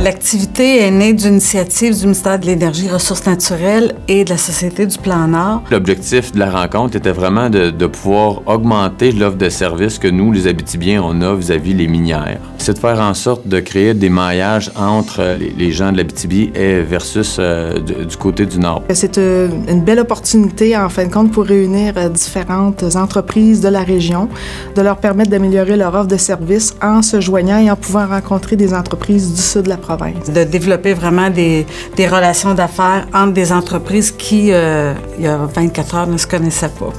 L'activité est née d'une initiative du ministère de l'Énergie, Ressources naturelles et de la Société du Plan Nord. L'objectif de la rencontre était vraiment de pouvoir augmenter l'offre de services que nous, les Abitibiens, on a vis-à-vis les minières. C'est de faire en sorte de créer des maillages entre les gens de l'Abitibi et versus du côté du Nord. C'est une belle opportunité, en fin de compte, pour réunir différentes entreprises de la région, de leur permettre d'améliorer leur offre de services en se joignant et en pouvant rencontrer des entreprises du sud de la province. De développer vraiment des relations d'affaires entre des entreprises qui, il y a 24 heures, ne se connaissaient pas.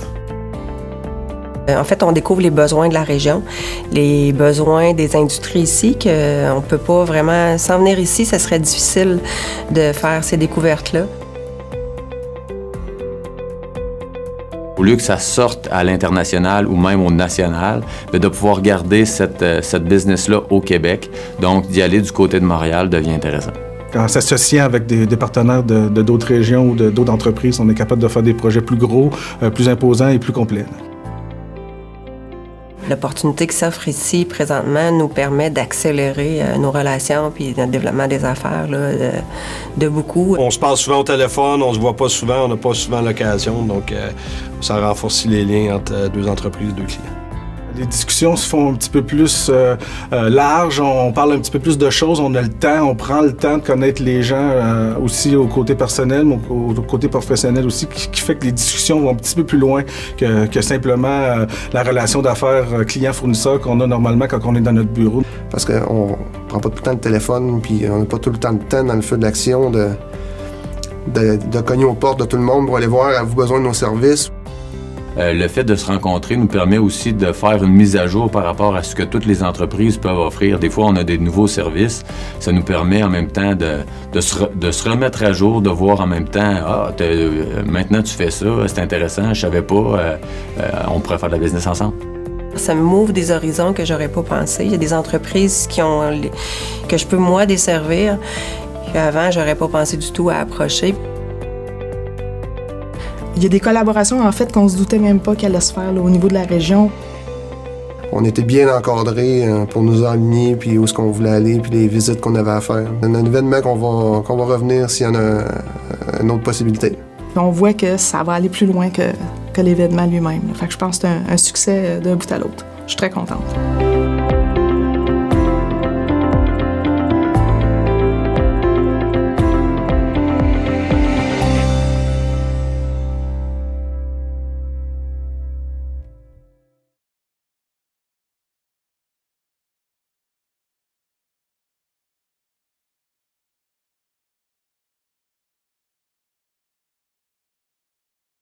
En fait, on découvre les besoins de la région, les besoins des industries ici, qu'on ne peut pas vraiment... Sans venir ici, ça serait difficile de faire ces découvertes-là. Au lieu que ça sorte à l'international ou même au national, de pouvoir garder cette business-là au Québec, donc d'y aller du côté de Montréal devient intéressant. En s'associant avec des partenaires de d'autres régions ou d'autres entreprises, on est capable de faire des projets plus gros, plus imposants et plus complets. L'opportunité qui s'offre ici présentement nous permet d'accélérer nos relations puis notre développement des affaires là, de beaucoup. On se parle souvent au téléphone, on se voit pas souvent, on n'a pas souvent l'occasion, donc ça renforce les liens entre deux entreprises, deux clients. Les discussions se font un petit peu plus larges, on parle un petit peu plus de choses, on a le temps, on prend le temps de connaître les gens aussi au côté personnel, mais au côté professionnel aussi, qui fait que les discussions vont un petit peu plus loin que simplement la relation d'affaires client-fournisseur qu'on a normalement quand on est dans notre bureau. Parce qu'on prend pas tout le temps de téléphone, puis on n'a pas tout le temps dans le feu de l'action de cogner aux portes de tout le monde pour aller voir, avez-vous besoin de nos services? Le fait de se rencontrer nous permet aussi de faire une mise à jour par rapport à ce que toutes les entreprises peuvent offrir. Des fois, on a des nouveaux services. Ça nous permet en même temps de se remettre à jour, de voir en même temps « Ah, maintenant tu fais ça, c'est intéressant, je savais pas, on pourrait faire de la business ensemble ». Ça m'ouvre des horizons que j'aurais pas pensé. Il y a des entreprises que je peux, moi, desservir, qu'avant, j'aurais pas pensé du tout à approcher. Il y a des collaborations, en fait, qu'on se doutait même pas qu'elles allaient se faire là, au niveau de la région. On était bien encadrés pour nous aligner, puis où est-ce qu'on voulait aller, puis les visites qu'on avait à faire. C'est un événement qu'on va revenir s'il y en a une autre possibilité. On voit que ça va aller plus loin que l'événement lui-même. Fait que je pense que c'est un succès d'un bout à l'autre. Je suis très contente.